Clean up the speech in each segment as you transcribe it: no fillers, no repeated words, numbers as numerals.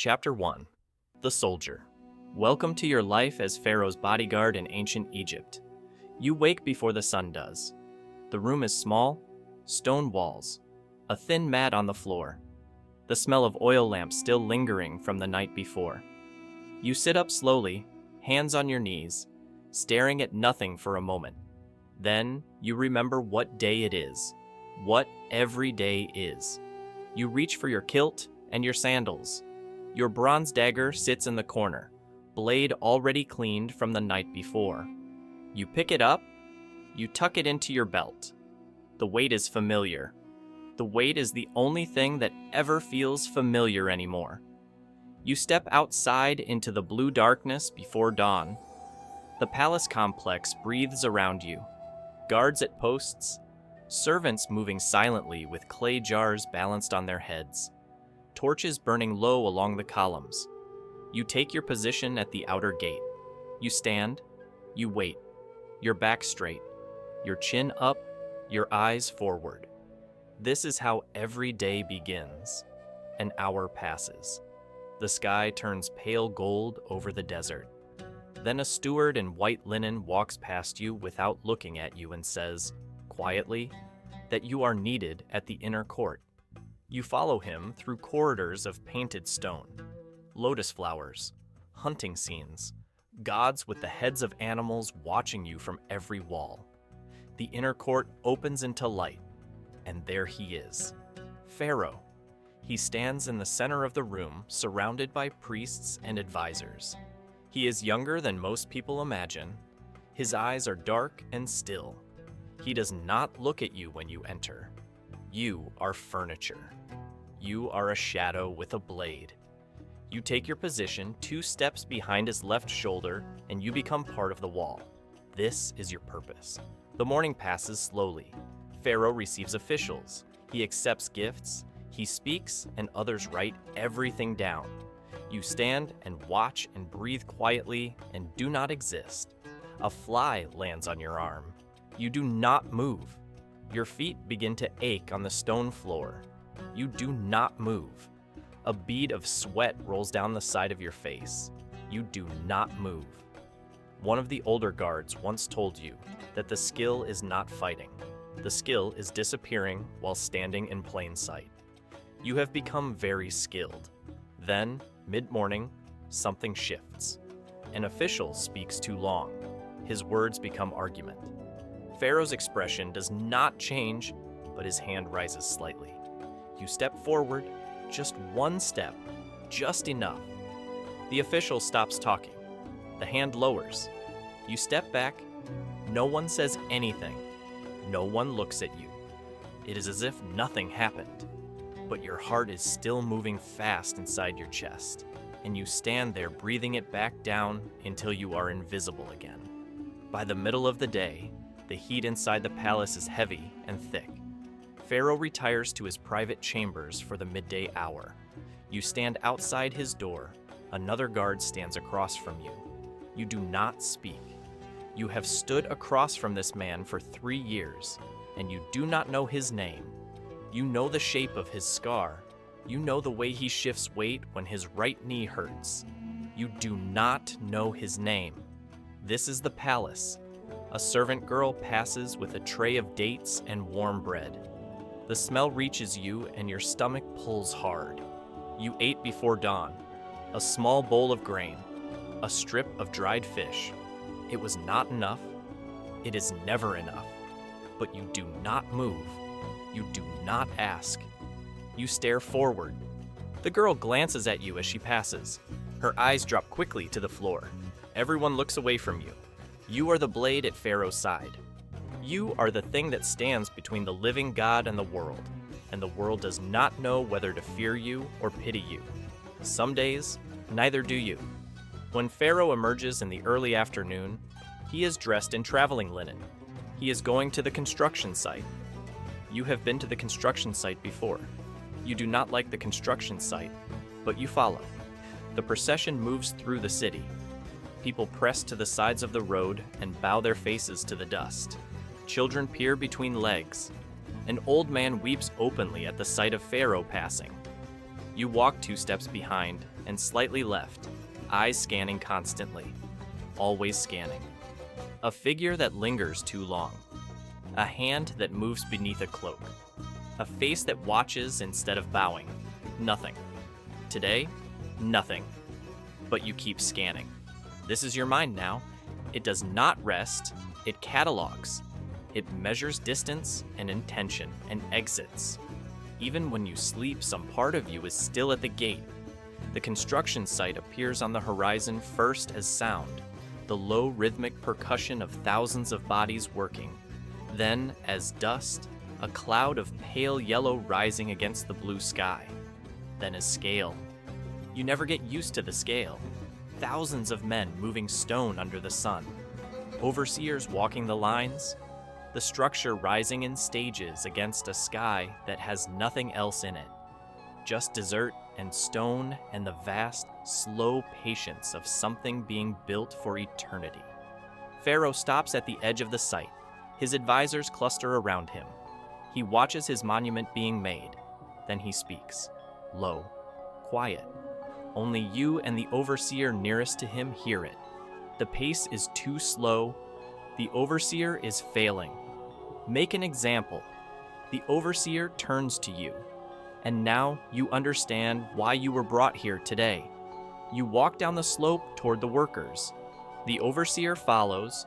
Chapter 1. The Soldier. Welcome to your life as Pharaoh's bodyguard in ancient Egypt. You wake before the sun does. The room is small, stone walls, a thin mat on the floor, the smell of oil lamps still lingering from the night before. You sit up slowly, hands on your knees, staring at nothing for a moment. Then you remember what day it is, what every day is. You reach for your kilt and your sandals. Your bronze dagger sits in the corner, blade already cleaned from the night before. You pick it up, you tuck it into your belt. The weight is familiar. The weight is the only thing that ever feels familiar anymore. You step outside into the blue darkness before dawn. The palace complex breathes around you. Guards at posts, servants moving silently with clay jars balanced on their heads. Torches burning low along the columns. You take your position at the outer gate. You stand, you wait, your back straight, your chin up, your eyes forward. This is how every day begins. An hour passes. The sky turns pale gold over the desert. Then a steward in white linen walks past you without looking at you and says, quietly, that you are needed at the inner court. You follow him through corridors of painted stone, lotus flowers, hunting scenes, gods with the heads of animals watching you from every wall. The inner court opens into light, and there he is, Pharaoh. He stands in the center of the room, surrounded by priests and advisors. He is younger than most people imagine. His eyes are dark and still. He does not look at you when you enter. You are furniture. You are a shadow with a blade. You take your position 2 steps behind his left shoulder, and you become part of the wall. This is your purpose. The morning passes slowly. Pharaoh receives officials. He accepts gifts. He speaks, and others write everything down. You stand and watch and breathe quietly and do not exist. A fly lands on your arm. You do not move. Your feet begin to ache on the stone floor. You do not move. A bead of sweat rolls down the side of your face. You do not move. One of the older guards once told you that the skill is not fighting. The skill is disappearing while standing in plain sight. You have become very skilled. Then, mid-morning, something shifts. An official speaks too long. His words become argument. Pharaoh's expression does not change, but his hand rises slightly. You step forward, just 1 step, just enough. The official stops talking. The hand lowers. You step back. No one says anything. No one looks at you. It is as if nothing happened, but your heart is still moving fast inside your chest, and you stand there breathing it back down until you are invisible again. By the middle of the day, the heat inside the palace is heavy and thick. Pharaoh retires to his private chambers for the midday hour. You stand outside his door. Another guard stands across from you. You do not speak. You have stood across from this man for 3 years, and you do not know his name. You know the shape of his scar. You know the way he shifts weight when his right knee hurts. You do not know his name. This is the palace. A servant girl passes with a tray of dates and warm bread. The smell reaches you and your stomach pulls hard. You ate before dawn. A small bowl of grain. A strip of dried fish. It was not enough. It is never enough. But you do not move. You do not ask. You stare forward. The girl glances at you as she passes. Her eyes drop quickly to the floor. Everyone looks away from you. You are the blade at Pharaoh's side. You are the thing that stands between the living God and the world does not know whether to fear you or pity you. Some days, neither do you. When Pharaoh emerges in the early afternoon, he is dressed in traveling linen. He is going to the construction site. You have been to the construction site before. You do not like the construction site, but you follow. The procession moves through the city. People press to the sides of the road and bow their faces to the dust. Children peer between legs. An old man weeps openly at the sight of Pharaoh passing. You walk 2 steps behind and slightly left, eyes scanning constantly, always scanning. A figure that lingers too long. A hand that moves beneath a cloak. A face that watches instead of bowing. Nothing. Today, nothing. But you keep scanning. This is your mind now. It does not rest. It catalogs. It measures distance and intention and exits. Even when you sleep, some part of you is still at the gate. The construction site appears on the horizon first as sound, the low rhythmic percussion of thousands of bodies working. Then, as dust, a cloud of pale yellow rising against the blue sky. Then as scale. You never get used to the scale. Thousands of men moving stone under the sun. Overseers walking the lines. The structure rising in stages against a sky that has nothing else in it. Just desert and stone and the vast, slow patience of something being built for eternity. Pharaoh stops at the edge of the site. His advisors cluster around him. He watches his monument being made. Then he speaks, low, quiet. Only you and the overseer nearest to him hear it. The pace is too slow. The overseer is failing. Make an example. The overseer turns to you. And now you understand why you were brought here today. You walk down the slope toward the workers. The overseer follows.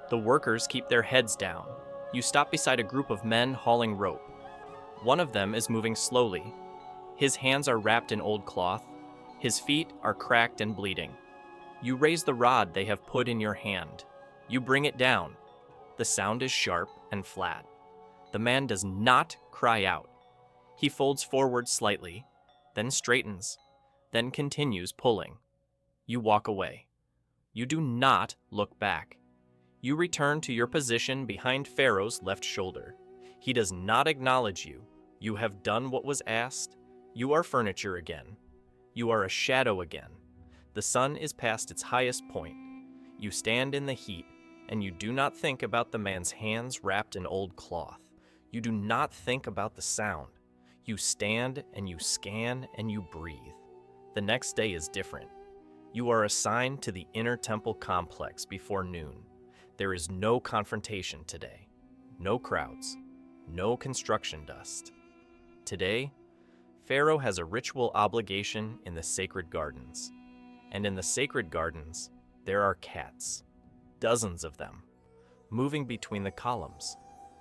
The workers keep their heads down. You stop beside a group of men hauling rope. One of them is moving slowly. His hands are wrapped in old cloth. His feet are cracked and bleeding. You raise the rod they have put in your hand. You bring it down. The sound is sharp and flat. The man does not cry out. He folds forward slightly, then straightens, then continues pulling. You walk away. You do not look back. You return to your position behind Pharaoh's left shoulder. He does not acknowledge you. You have done what was asked. You are furniture again. You are a shadow again. The sun is past its highest point. You stand in the heat, and you do not think about the man's hands wrapped in old cloth. You do not think about the sound. You stand and you scan and you breathe. The next day is different. You are assigned to the inner temple complex before noon. There is no confrontation today. No crowds. No construction dust. Today, Pharaoh has a ritual obligation in the sacred gardens. And in the sacred gardens, there are cats. Dozens of them, moving between the columns,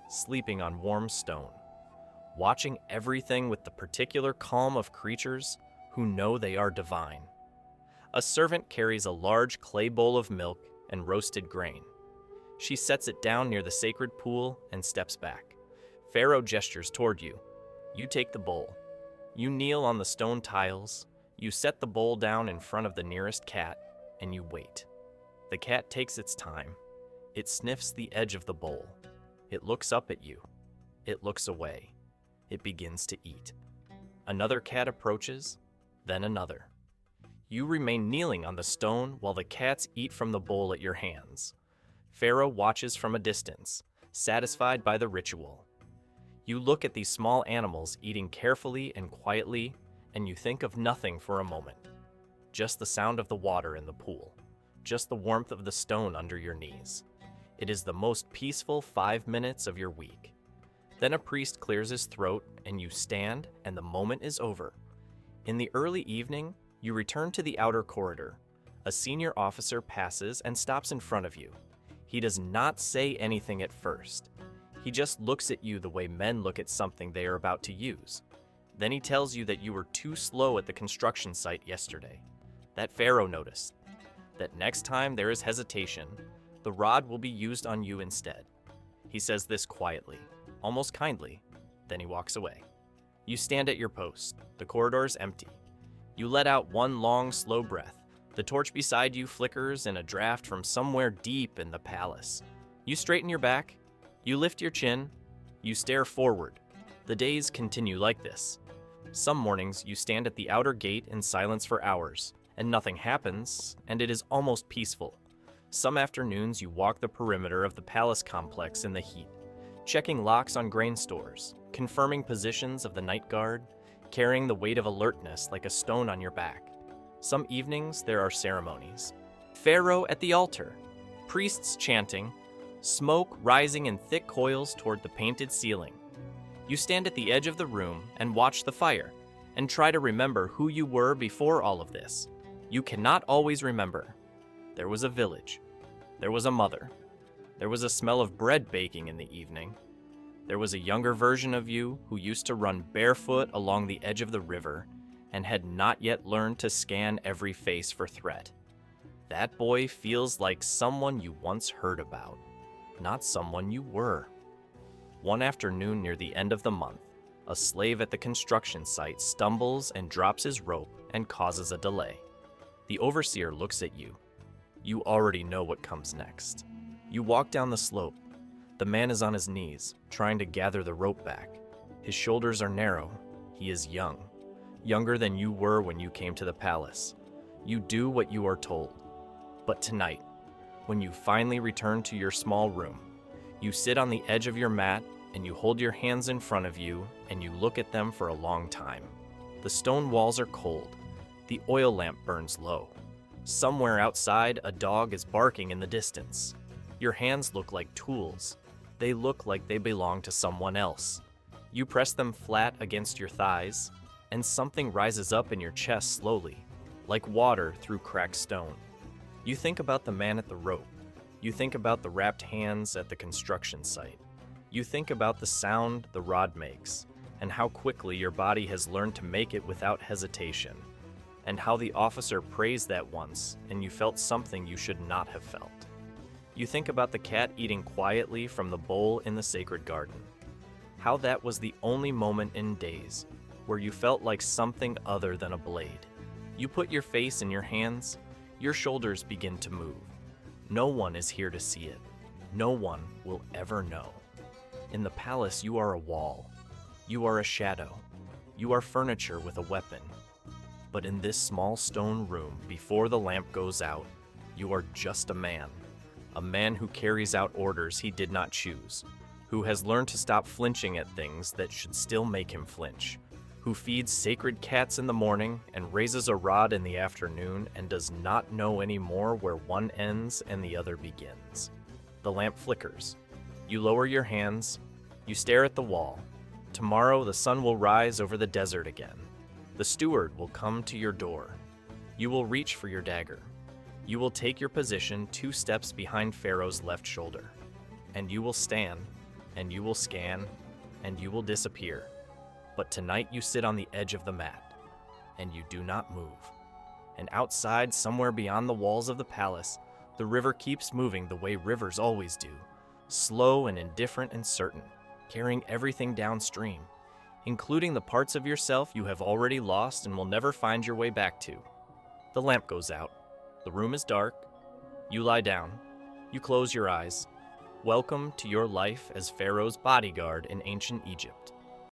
sleeping on warm stone, watching everything with the particular calm of creatures who know they are divine. A servant carries a large clay bowl of milk and roasted grain. She sets it down near the sacred pool and steps back. Pharaoh gestures toward you. You take the bowl. You kneel on the stone tiles. You set the bowl down in front of the nearest cat, and you wait. The cat takes its time. It sniffs the edge of the bowl. It looks up at you. It looks away. It begins to eat. Another cat approaches, then another. You remain kneeling on the stone while the cats eat from the bowl at your hands. Pharaoh watches from a distance, satisfied by the ritual. You look at these small animals eating carefully and quietly, and you think of nothing for a moment. Just the sound of the water in the pool. Just the warmth of the stone under your knees. It is the most peaceful 5 minutes of your week. Then a priest clears his throat, and you stand, and the moment is over. In the early evening, you return to the outer corridor. A senior officer passes and stops in front of you. He does not say anything at first. He just looks at you the way men look at something they are about to use. Then he tells you that you were too slow at the construction site yesterday. That Pharaoh noticed. That next time there is hesitation, the rod will be used on you instead. He says this quietly, almost kindly, then he walks away. You stand at your post. The corridor is empty. You let out one long, slow breath. The torch beside you flickers in a draft from somewhere deep in the palace. You straighten your back. You lift your chin. You stare forward. The days continue like this. Some mornings you stand at the outer gate in silence for hours, and nothing happens, and it is almost peaceful. Some afternoons you walk the perimeter of the palace complex in the heat, checking locks on grain stores, confirming positions of the night guard, carrying the weight of alertness like a stone on your back. Some evenings there are ceremonies. Pharaoh at the altar, priests chanting, smoke rising in thick coils toward the painted ceiling. You stand at the edge of the room and watch the fire, and try to remember who you were before all of this. You cannot always remember. There was a village. There was a mother. There was a smell of bread baking in the evening. There was a younger version of you who used to run barefoot along the edge of the river and had not yet learned to scan every face for threat. That boy feels like someone you once heard about, not someone you were. One afternoon near the end of the month, a slave at the construction site stumbles and drops his rope and causes a delay. The overseer looks at you. You already know what comes next. You walk down the slope. The man is on his knees, trying to gather the rope back. His shoulders are narrow. He is young. Younger than you were when you came to the palace. You do what you are told. But tonight, when you finally return to your small room, you sit on the edge of your mat and you hold your hands in front of you and you look at them for a long time. The stone walls are cold. The oil lamp burns low. Somewhere outside, a dog is barking in the distance. Your hands look like tools. They look like they belong to someone else. You press them flat against your thighs, and something rises up in your chest slowly, like water through cracked stone. You think about the man at the rope. You think about the wrapped hands at the construction site. You think about the sound the rod makes, and how quickly your body has learned to make it without hesitation, and how the officer praised that once, and you felt something you should not have felt. You think about the cat eating quietly from the bowl in the sacred garden. How that was the only moment in days where you felt like something other than a blade. You put your face in your hands, your shoulders begin to move. No one is here to see it. No one will ever know. In the palace, you are a wall. You are a shadow. You are furniture with a weapon. But in this small stone room, before the lamp goes out, you are just a man who carries out orders he did not choose, who has learned to stop flinching at things that should still make him flinch, who feeds sacred cats in the morning and raises a rod in the afternoon and does not know anymore where one ends and the other begins. The lamp flickers. You lower your hands. You stare at the wall. Tomorrow the sun will rise over the desert again. The steward will come to your door. You will reach for your dagger. You will take your position 2 steps behind Pharaoh's left shoulder. And you will stand, and you will scan, and you will disappear. But tonight you sit on the edge of the mat, and you do not move. And outside, somewhere beyond the walls of the palace, the river keeps moving the way rivers always do, slow and indifferent and certain, carrying everything downstream, including the parts of yourself you have already lost and will never find your way back to. The lamp goes out. The room is dark. You lie down. You close your eyes. Welcome to your life as Pharaoh's bodyguard in ancient Egypt.